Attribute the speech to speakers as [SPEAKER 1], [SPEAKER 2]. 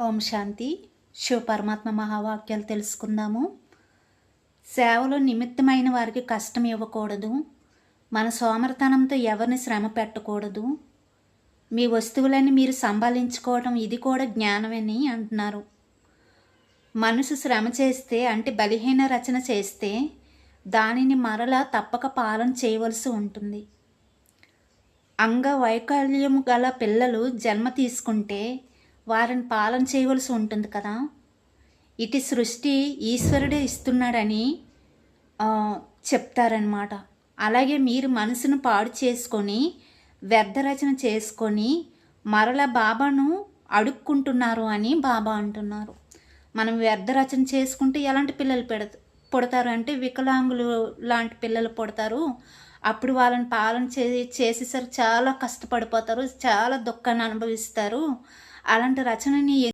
[SPEAKER 1] ఓం శాంతి. శివ పరమాత్మ మహావాక్యాలు తెలుసుకుందాము. సేవలో నిమిత్తమైన వారికి కష్టం ఇవ్వకూడదు. మన సోమరితనంతో ఎవరిని శ్రమ పెట్టకూడదు. మీ వస్తువులని మీరు సంభాళించుకోవడం ఇది కూడా జ్ఞానమని అంటున్నారు. మనసు శ్రమ చేస్తే అంటే బలహీన రచన చేస్తే దానిని మరలా తప్పక పాలన చేయవలసి ఉంటుంది. అంగవైకల్యం గల పిల్లలు జన్మ తీసుకుంటే వారిని పాలన చేయవలసి ఉంటుంది కదా. ఇటు సృష్టి ఈశ్వరుడే ఇస్తున్నాడని చెప్తారనమాట. అలాగే మీరు మనసును పాడు చేసుకొని వ్యర్థ రచన చేసుకొని మరల బాబాను అడుక్కుంటున్నారు అని బాబా అంటున్నారు. మనం వ్యర్థ రచన చేసుకుంటే ఎలాంటి పిల్లలు పుడతారు అంటే వికలాంగులు లాంటి పిల్లలు పుడతారు. అప్పుడు వాళ్ళని పాలన చేసేసరికి చాలా కష్టపడిపోతారు, చాలా దుఃఖాన్ని అనుభవిస్తారు. అలాంటి రచనని